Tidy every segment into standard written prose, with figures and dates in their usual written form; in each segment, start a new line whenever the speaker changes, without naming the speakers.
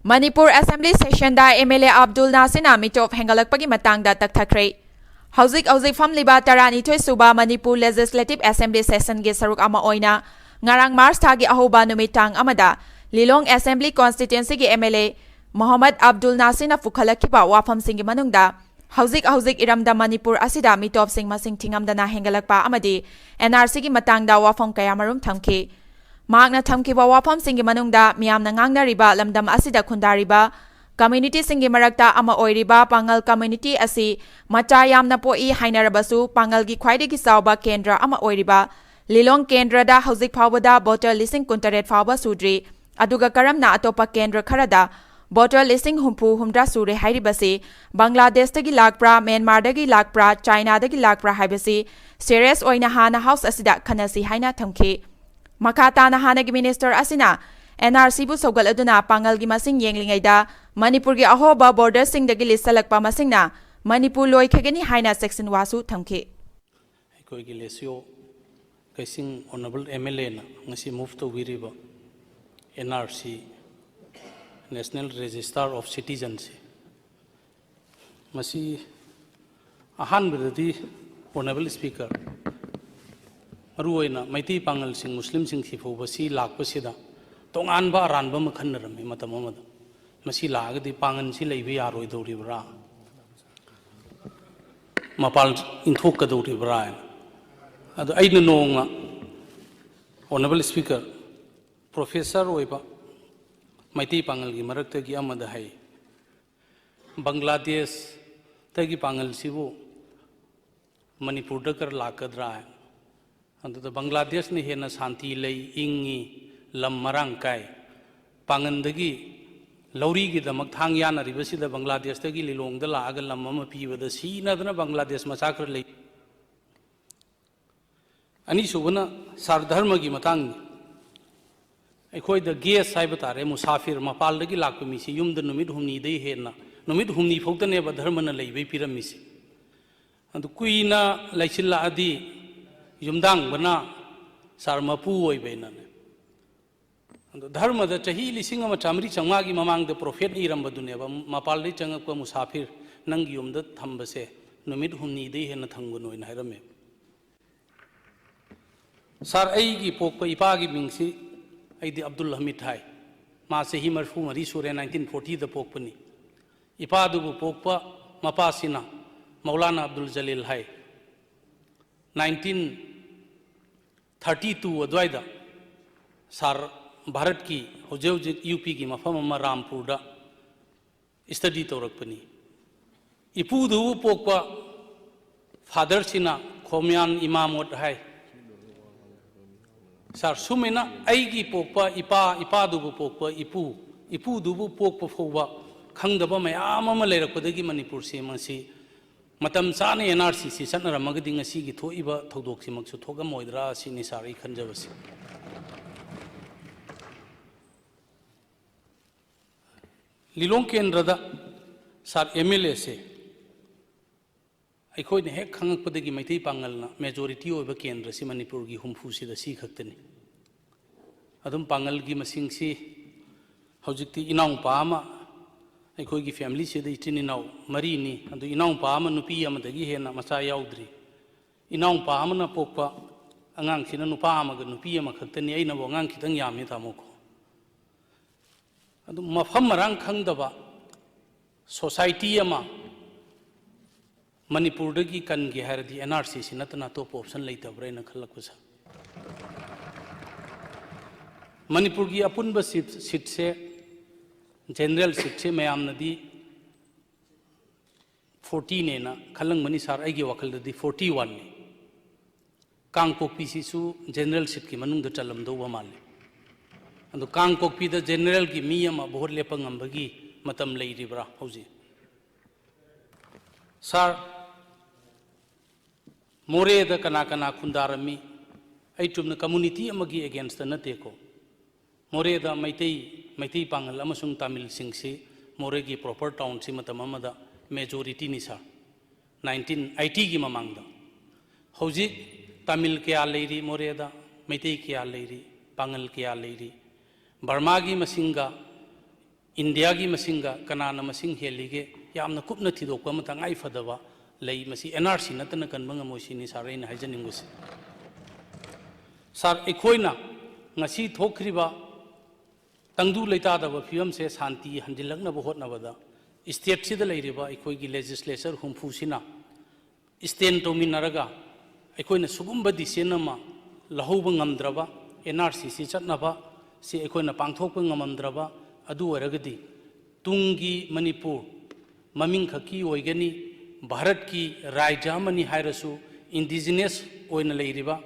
Manipur Assembly Session da MLA Abdul Nasina mitop hengalakpagi matangda takthakre. Hauzik famliba taranithoi suba Manipur Legislative Assembly Session ge saruk ama oina ngarang March thagi ahoba numitang amada Lilong Assembly Constituency ge MLA Muhammad Abdul Nasina pukhalakhiba wafam singi manungda Hauzik iramda Manipur asida mitop sing masing thingamdana hengalakpa amadi NRC gi matangda wafam kayamarum thamki. Magna thamkiba wafam singi manungda miyamna ngangnariba lamdam asida khundariba community singi marakta ama oiriba pangal community asi macha yamna poi hainarabasu pangal gi khwaidagi sauba kendra ama oiriba Lilong kendra da hauzik phawada voter listing kuntaret phawba sudri aduga karamna atopa kendra kharada voter listing humdra sure hairibasi Bangladesh tagi lakpra Myanmar dagi lakpra China dagi lakpra haibasi serious oina hana house asida khanasi haina thamki Makata na hanagi minister asina NRC bu sogal aduna pangal gi masing yenglingaida Manipur gi ahoba border sing dagi lisalakpa masingna Manipur loi khagani haina section wasu thamki
koi gi lesio kaising honorable MLA na ngasi move to wiriba NRC National Register of Citizens masi ahan bidadi honorable speaker Maruoina Maiti Pangal sing Muslim sing Thifobasi Lakpasida Tonganba Ranba Makanarami Matamamada Masila the Pangan Silavi Aroi do Ribra Mapal in Toka do Ribra. I don't know Honorable Speaker Professor Oiba Maiti Pangal Gimarakta Giamada Hai Bangladesh Tagi Pangal Sibu Manipur Dakar Lakadra. The Bangladesh ni hena santi lay ingi lam marang kai pangandagi lauri gi damak thang yana ribasi da Bangladesh tagi lilong da la agal lam mama pi wada si na dana Bangladesh masakar lay ani subana sar dharma gi matang ekhoi da ges sai batare musafir mapal dagi lakpa mi si yum da numit humni dei hena numit humni phokta ne ba dharma na lay be piram mi si andu kuina laisilla adi Yumdang bana sarmapu oi benane. And dharma da chahi lisingama chamri changagi mamang the prophet iram baduneba mapalli changakpa musafir nang yumda thambase numit humni de hena thanguno in hairame. Sar aigi pokpa ipagi mingsi aidi Abdul Hamid hai ma sehi marfu mari sure 1940 the pokpani ipadu pokpa mapasina Maulana Abdul Jalil hai 1932 adwaida sar Bharat ki hojeu UP ki mafam ama Rampur da study taurakpani ipu du pokpa father sina khomyan imamot hai sar sumena aigi pokpa ipa du pokpa ipu du pokpa fowa khangdaba mayam ama leirakpadagi Manipur se masi Matam Sani NRC si Sanara Magading a Sigi Toiba Todoxi Maxu Toga Moidra Sinisari Kanjavasi. Lilonken Rada Sar MLA I could heck hang Padagi Mati Pangalna, majority of a Kendra Simanipurgi Humfusi the Sea Haktani. Adam Pangal Gimasingsi Hojikti Inang Pama. I could give family said it in now, Marini, and the Inang Pama Nupiam the Gihena Masai Audrey. Inang Pamana Popa, Angankin Nupama, Nupiam, Kataniana, Wangankitan Yamitamoko. And Mafamarang Kangdaba Society Ama Manipurdagi can get the NRC, Sinatana top option later, Brain Kalakusa. Manipurgi Apunba sit General Sitse Mayamnadi 14 na Kalang Manisar Agi Wakal di 41. Kang Pokpi Sisu General Sitki Manung the Chalam do Wamali. And the Kang Pokpi the General Gimiam Borlepangambagi Matam Lay Ribra Hosi. Sar More the Kanakana Kundarami Aitum the community amagi against the Nateko. More the Maiti Pangal Amasung Tamil Singsi, Moregi proper town Simatamamada, majority Nisa, 1980 Gimamanga. Hoji Tamil Kia lady, Moreda, Maiti Kia lady, Pangal Kia lady, Barmagi Masinga, India की मसिंगा कनाना मसिंग हेलीगे यामना कुपना थिदोकपा म तंगाई फदबा लई मसी NRC नतना कनबंग मोसिनी सार इन हाइजनिंगस सार एखोइना ngasi thokriba tangdu leitadaba fiam se shanti hanjilaknaba hotnabada state sida leiriba ekhoi legislature humfu sina stand dominaraga ekhoi sugumba disenama lahoba ngamdraba nrc si chatnaba si ekhoi pangthokpa ngamamdraba adu oragadi tungi manipur maming khaki oigani bharat ki rajya mani hairasu indigenous oina leiriba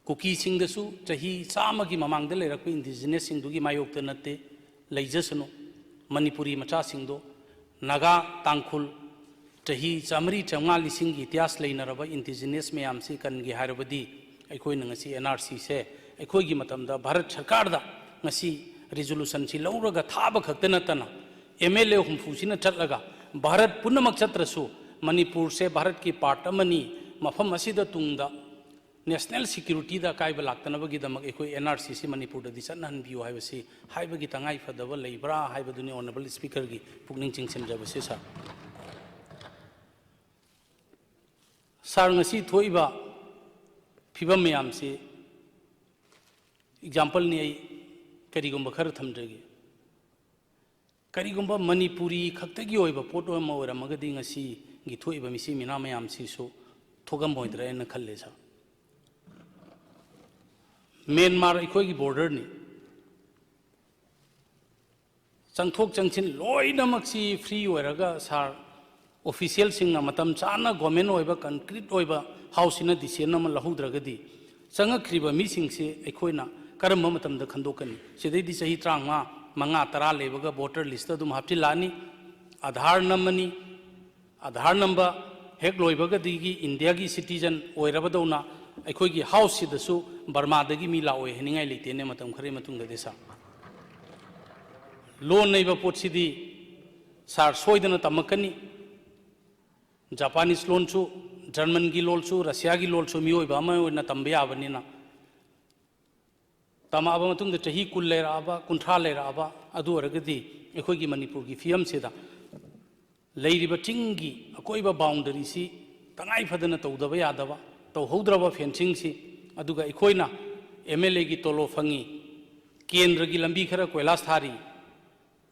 Kuki सिंगसु चाही सामा की ममांग दे लेरक indigenous सिंगदुगी मायोक्ता नते लेजसनो Manipuri मचा सिंगदो नागा तांखुल चाही चामरी चंगा लिसिंग इतिहास लेनरबा indigenous मयाम से कनगी हारबदी अखोय नंगसी NRC से अखोय की मतमदा भारत सरकार दा ngasi resolution si लौरगा थाबा खक्ते नतना एमएलए हुमफुसिना चटलगा भारत पुनमक चत्रसु मणिपुर से भारत की पार्ट अमनी मफम असिदा तुंगदा नेशनल सिक्योरिटी दा कायब लाक्तनबगी दमक एकोय एनआरसी मणिपुर दा दिसनहन बियो हाइबसी हाइबगी तंगाई फदब लेब्रा हाइबदुनि ऑनरेबल स्पीकर की पुकनिंग चिंगसिमजबसे सार ngasi thoiba फिबम मयाम से एग्जांपल ने करिगुंबा खर थमजगे करिगुंबा मणिपुरी खक्तगी ओइबा पोट ओम ओरमगदी ngasi गी thoiba मिसी मिना मयाम सिसो थोगम होइद्रा एन खल्ले सा म्यांमार अखोई की बॉर्डर ने चंथोक चंचिन लोइनमक्सी फ्री होरगा सार ऑफिशियल सिंगना मतम चाना गवर्नमेंट होइबा कंक्रीट होइबा हाउस इन डिसीजन अम लहुद्रगदी चंगख्रिबा मिसिंगसे अखोइना करम मतम द खंदोकनी सिदैदि सही 35 मंगा 10 लेबगा वोटर लिस्ट दुम हाप्टिलानी आधार नंबरनी आधार नंबर हेक लोइबगदी इंडिया की सिटीजन ओइरबदौना अखोई हाउस सिदसु बर्मादगी मी लाओ हेनिंगाई लेतेने मतम खरे मतुंग देसा लोन नैबा पोटसिदी सार सोइदना तमकनी जापानीज लोन सु जर्मन की लोन सु रशिया की लोन सु मियोइबा अमा ओइना तंबे आबनिना तमाबा मतुंग चही कुल लेराबा कुंठा लेराबा अदु अरगदी अखोई की मणिपुर की फियम सेदा लेरिबा चिंगी अकोइबा बाउंडरी सी तंगाई फदना तौदबा यादबा तौहौद्रबा फेंसिंग सी अदुगा अखोइना एमएलए की तोलो फंगी केंद्र की लंबी खर कोयलास थारी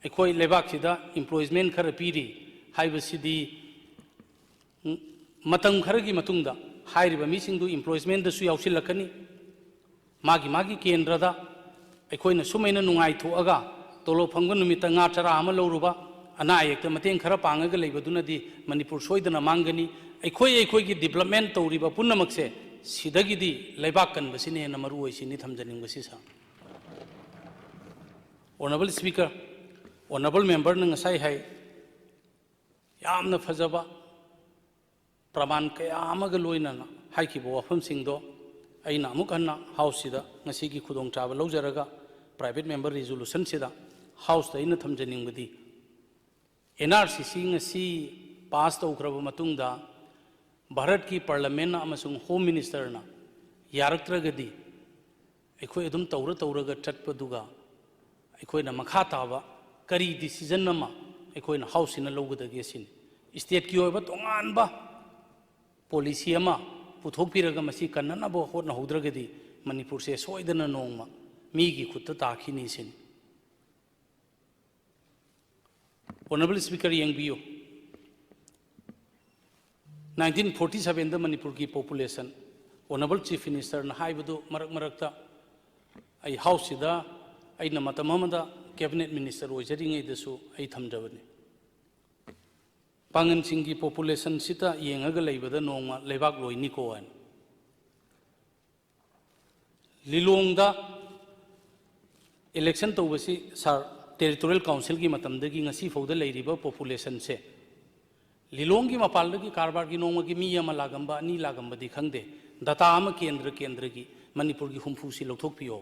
अखोई लेबाक सिदा एम्प्लॉयमेंट खर पीरी हाइबसिदी मतम खर की मतुंगदा हाइरिबा मिसिंगदु एम्प्लॉयमेंट दसु याउसिलकनी मागी मागी केंद्रदा अखोइना सुमैना नुंगाई थोअगा तोलो फंगन नुमिता nga chara ama lowruba ana ayekta mateng khara pangaga leibadunadi manipur soidana mangani अखोई की डेवलपमेंट तौरीबा पुनमक्से सिदगिदी लेबाक कनबसिने हेन मरु ओइसिनी थमजनिंगबसि सा ऑनरेबल स्पीकर ऑनरेबल मेंबर न ngसाई हाय यामना फजबा प्रमाण कया अमग लोइना हाइखिबो वफम सिंगदो अइना अमुक हन्ना हाउस सिदा ngasi की खुदोंग चाबा लौजरगा प्राइवेट मेंबर रेजोल्यूशन सिदा हाउस दैना थमजनिंगबदी एनआरसी ngasi पास तौखरबा मतुंगदा भारत की पार्लियामेंट अमसुंग होम मिनिस्टर ना यारक्त्रगदी अखोई अदुम तौर तौरगा चटपदुगा अखोई ना मखा ताबा करी डिसीजन नमा अखोई ना हाउस इन लौगदगे सिन स्टेट की ओइबा तोंगानबा पॉलिसी अमा पुथोकपिरगा मसी कन्ननबो होना होद्रगदी मणिपुर से सोइदना नोंगमा मीगी खुत्ता ताखिनी सिन ऑनरेबल स्पीकर यंगबियो 1947 द मणिपुर की पॉपुलेशन ऑनरेबल चीफ मिनिस्टर ना हाइबदो मरक मरकता आई हाउस सिदा अइना मतममदा कैबिनेट मिनिस्टर ओइजरिङैदसु आई थमजबने पांगन सिंह की पॉपुलेशन सिता येंगगा लेबदा नोंगमा लेबाक लोइनिको अन लिलोंगदा इलेक्शन तौबसी सर टेरिटोरियल काउंसिल की मतमदगी ngasi फौदा लेरिबा पॉपुलेशन से लिलोंग की मपाल की कारबार की नोंग की मी लागंबा अनी लागंबदी खंगदे दता केंद्र की मणिपुर की हुमफुसी लौथोकपियो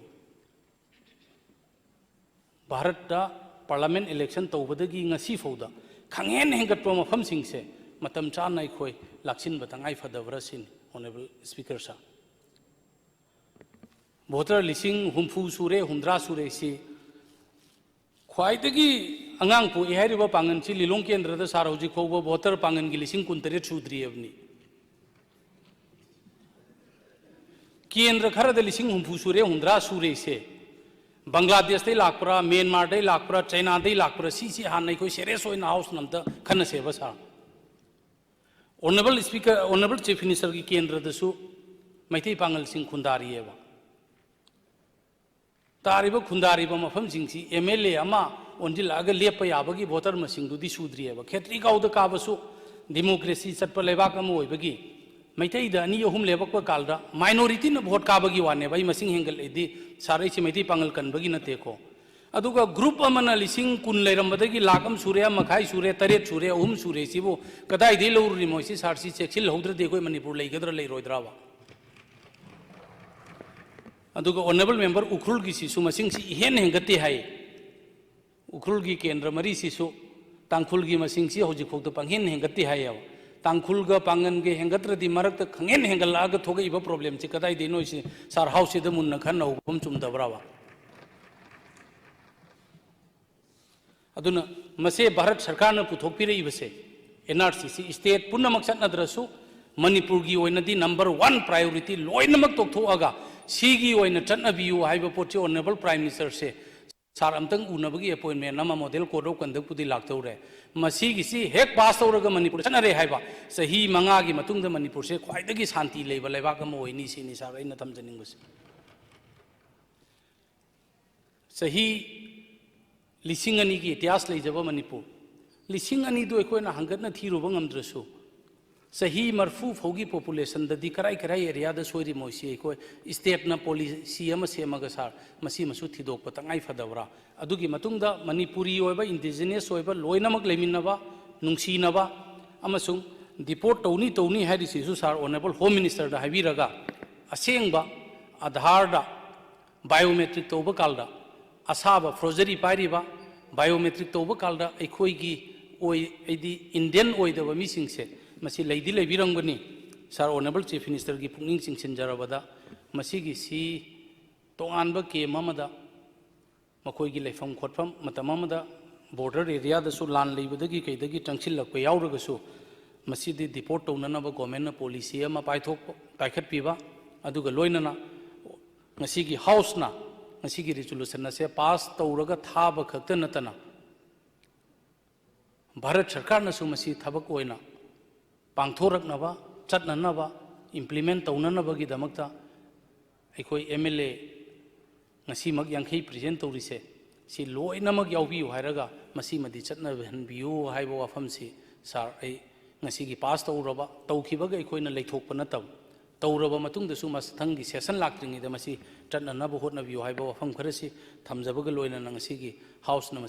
भारत पार्लियामेंट इलेक्शन तौबदगी ngasi फौदा खंगेन हेंगटपो मफम सिंगसे मतम चाना अखोई लाक्सिनबा तंगाई फदबरा सिन ऑनरेबल स्पीकर सा भोटर लिसिंग हुमफु सूरे हुमद्रा सूरे सी ख्वाइदगी angang pu e hariba pangan chi lilong kendra da sar hojik phawba voter pangan gi lising kuntare chudri abni kendra khara da lising humpu sure hundra sure se Bangladesh dai lakpra Myanmar dai lakpra China dai lakpra si han nei koi serious oina house namda khana se ba sa honorable speaker honorable chief minister gi kendra da su maithei pangal sing khundari eba tariba khundari ba mafam singsi MLA ama onjil aga lepa yabagi voter masing du di sudri eba khetri gauda ka basu democracy satpa lebak am oibagi maithei da ani ohum lebak pa kalda minority na vote ka bagi wane bai masing hengal edi sarai si maithei pangal kan bagi na te ko aduga group amana lising kun leiram lakam sure makhai sure taret sure ohum sure sibo kadai de lorri moisi sarsi cheksil hodra de koi manipur leigadra leiroidrawa aduga honorable member ukrul gi sisu masing si hen hengati hai ukrul gi kendra mari sisu tangkhul gi masing si hojik phok pang hen hengati hai yaw tangkhul ga pangan ge hengatra di marak ta khangen hengal aga thoga iba problem chi kadai de noi si sar house de mun na khan no bum chum da brawa aduna mase bharat sarkar na puthok pire ibase NRC state punna maksat nadrasu manipur gi oina di number 1 priority loina mak tok thoaga sigi oina chatna biu haiba pochi honorable prime minister se sar amtang unabagi appointment nama model code of conduct pudi laktore masigi si hek pass tawraga manipur chana re haiba sahi manga gi matungda manipur se khwaidagi shanti leiba leibak am oini sini sar aina tamjaning bas sahi lising ani gi ityas leijaba manipur lising ani do ekoina hangatna thiruba ngamdrasu sahi marfu fogi population da di karai area da soiri moisi ko state na policy ama semaga sar masi masu thidok patangai fadawra adugi matungda manipuri oiba indigenous oiba loinamak leiminaba nungsinaba amasung deport tawni hari sisu sar honorable home minister da habiraga asengba aadhar da biometric toba kalda asaba forgery pairiba biometric toba kalda ekhoi gi oi edi indian oidaba misingse masi leidi leibirangani sar honorable chief minister gi pungning singsin jarabada masi gi si tonganba ke mamada makoi gi leifam khotfam matamamada border area da su lan leibadagi kaidagi tangsil lakpa yauraga su masi di deport tonanaba government na policy ama paithok paikhat piba aduga loinana ngasi gi house na ngasi gi resolution na se pass tawraga thaba khakta natana bharat sarkar na su masi thabak oina pangthoraknaba chatnanaba implement taunanabagi damakta aikoi MLA ngasi mak yangkhei present tawrise si loinamak yaubiu hairaga masi madi chatnahanbiu haiba wafam si sar ai ngasi gi pass tawraba tawkhibaga aikoina leithokpa natab tawraba matungda su masthanggi session laktringi da masi chatnanaba hotnabiu haiba wafam kharasi thamjabaga loina ngasi gi house na masi